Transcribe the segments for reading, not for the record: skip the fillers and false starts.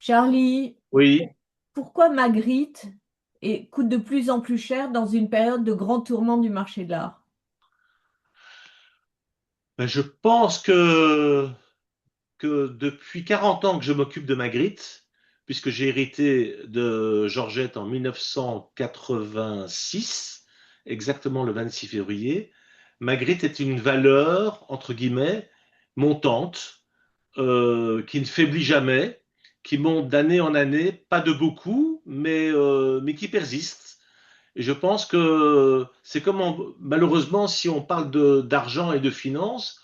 Charlie, Oui, pourquoi Magritte coûte de plus en plus cher dans une période de grand tourment du marché de l'art? ben, je pense que depuis 40 ans que je m'occupe de Magritte, puisque j'ai hérité de Georgette en 1986, exactement le 26 février, Magritte est une valeur, entre guillemets, montante, qui ne faiblit jamais, qui monte d'année en année, pas de beaucoup, mais qui persiste. Et je pense que c'est comme malheureusement, si on parle d'argent et de finances,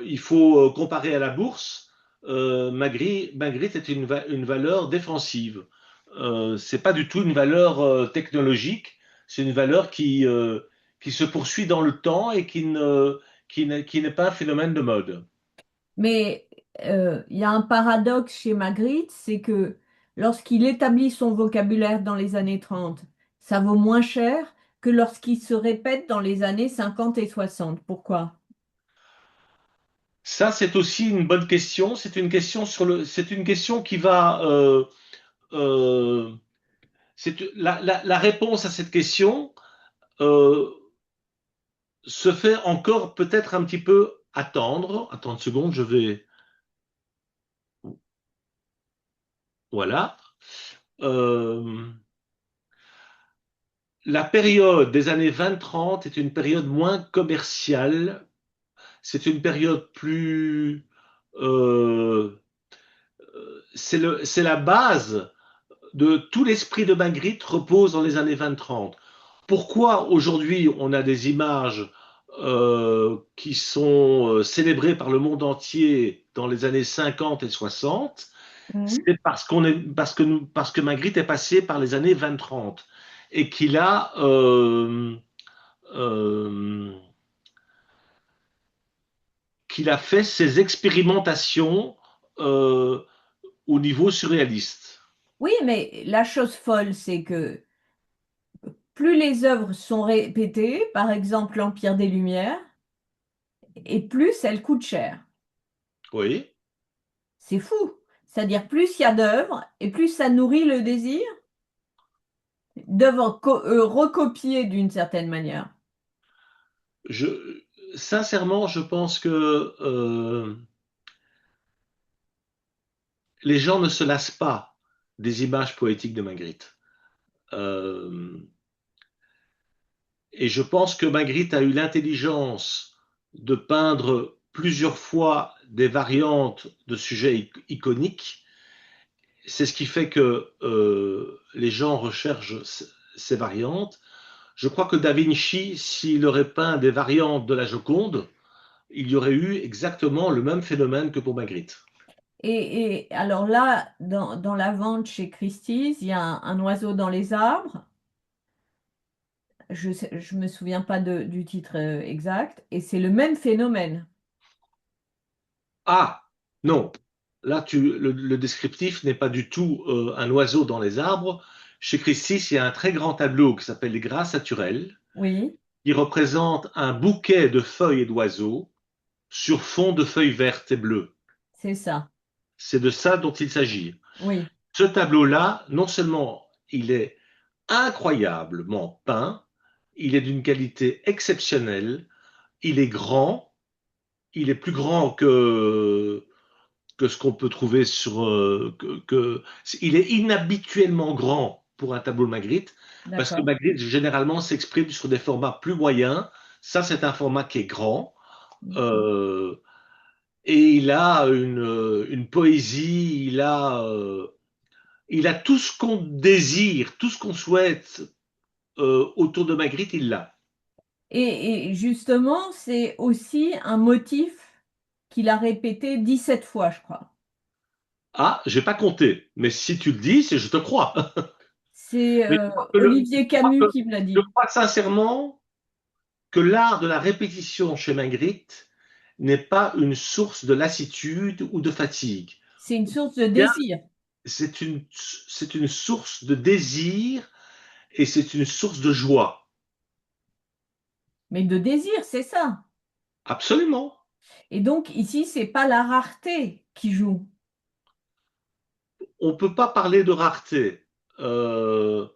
il faut comparer à la bourse. Magritte est une valeur défensive. C'est pas du tout une valeur technologique. C'est une valeur qui se poursuit dans le temps et qui n'est pas un phénomène de mode. Mais il y a un paradoxe chez Magritte, c'est que lorsqu'il établit son vocabulaire dans les années 30, ça vaut moins cher que lorsqu'il se répète dans les années 50 et 60. Pourquoi? Ça, c'est aussi une bonne question. C'est une question qui va, euh, la réponse à cette question euh, se fait encore peut-être un petit peu attendre. Attends une seconde, je vais, voilà. Euh, la période des années 20-30 est une période moins commerciale. C'est une période plus, euh, c'est la base de tout l'esprit de Magritte repose dans les années 20-30. Pourquoi aujourd'hui on a des images qui sont célébrées par le monde entier dans les années 50 et 60? Mhm. C'est parce que Magritte est passé par les années 20-30 et euh, qu'il a fait ses expérimentations euh, au niveau surréaliste. Oui, mais la chose folle, c'est que plus les œuvres sont répétées, par exemple l'Empire des Lumières, et plus elles coûtent cher. Oui. C'est fou. C'est-à-dire plus il y a d'œuvres et plus ça nourrit le désir d'œuvres recopiées d'une certaine manière. Je, sincèrement, je pense que les gens ne se lassent pas des images poétiques de Magritte. Euh, et je pense que Magritte a eu l'intelligence de peindre plusieurs fois des variantes de sujets iconiques. C'est ce qui fait que les gens recherchent ces variantes. Je crois que Da Vinci, s'il aurait peint des variantes de la Joconde, il y aurait eu exactement le même phénomène que pour Magritte. Et alors là, dans la vente chez Christie's, il y a un oiseau dans les arbres. Je me souviens pas du titre exact. Et c'est le même phénomène. Ah, non. Là, le descriptif n'est pas du tout un oiseau dans les arbres. Chez Christie, il y a un très grand tableau qui s'appelle Les Grâces naturelles, Oui, qui représente un bouquet de feuilles et d'oiseaux sur fond de feuilles vertes et bleues. c'est ça. C'est de ça dont il s'agit. Oui. Ce tableau-là, non seulement il est incroyablement peint, il est d'une qualité exceptionnelle, il est grand, il est plus grand que ce qu'on peut trouver il est inhabituellement grand pour un tableau de Magritte, parce que D'accord. Magritte généralement s'exprime sur des formats plus moyens. Ça, c'est un format qui est grand. euh, et il a une poésie, il a tout ce qu'on désire, tout ce qu'on souhaite autour de Magritte, il l'a. Et justement, c'est aussi un motif qu'il a répété 17 fois, je crois. Ah, j'ai pas compté, mais si tu le dis, je te crois. C'est Mais Olivier Camus qui me l'a je dit. crois sincèrement que l'art de la répétition chez Magritte n'est pas une source de lassitude ou de fatigue. C'est une source de Bien, désir. c'est une source de désir et c'est une source de joie. Mais de désir, c'est ça. Absolument. Et donc ici, c'est pas la rareté qui joue. on peut pas parler de rareté. Euh,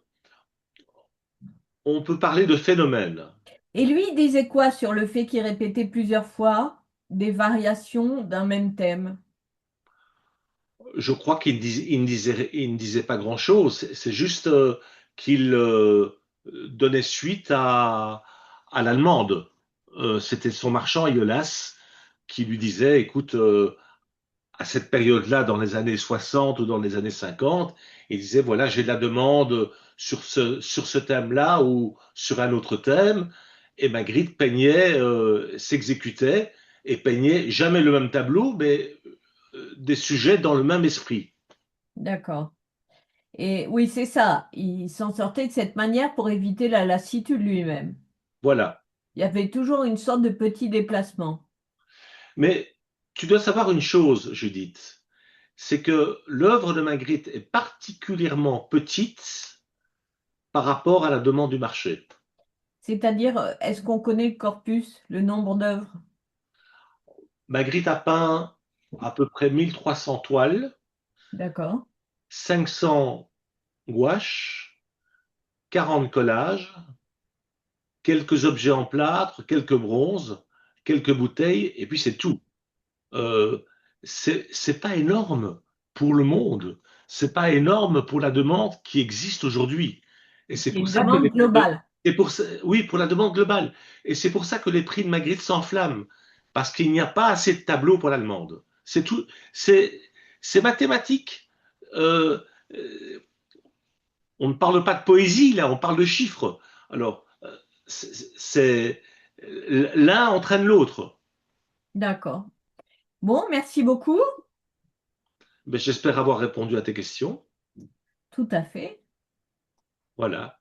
on peut parler de phénomène. Et lui, il disait quoi sur le fait qu'il répétait plusieurs fois des variations d'un même thème? Je crois il ne disait pas grand-chose. C'est juste qu'il donnait suite à l'allemande. C'était son marchand, Iolas, qui lui disait, écoute, à cette période-là, dans les années 60 ou dans les années 50, il disait, voilà, j'ai de la demande sur ce thème-là ou sur un autre thème. Et Magritte peignait, s'exécutait et peignait jamais le même tableau, mais des sujets dans le même esprit. D'accord. Et oui, c'est ça. Il s'en sortait de cette manière pour éviter la lassitude lui-même. Voilà. Il y avait toujours une sorte de petit déplacement. Mais tu dois savoir une chose, Judith, c'est que l'œuvre de Magritte est particulièrement petite par rapport à la demande du marché. C'est-à-dire, est-ce qu'on connaît le corpus, le nombre d'œuvres? Magritte a peint à peu près 1300 toiles, D'accord. 500 gouaches, 40 collages, quelques objets en plâtre, quelques bronzes, quelques bouteilles, et puis c'est tout. Euh, c'est pas énorme pour le monde, c'est pas énorme pour la demande qui existe aujourd'hui. Et c'est C'est pour une ça que demande globale. oui, pour la demande globale. Et c'est pour ça que les prix de Magritte s'enflamment, parce qu'il n'y a pas assez de tableaux pour l'allemande. C'est tout, c'est mathématique. Euh, euh, on ne parle pas de poésie là, on parle de chiffres. Alors, l'un entraîne l'autre. D'accord. Bon, merci beaucoup. Mais j'espère avoir répondu à tes questions. Tout à fait. Voilà.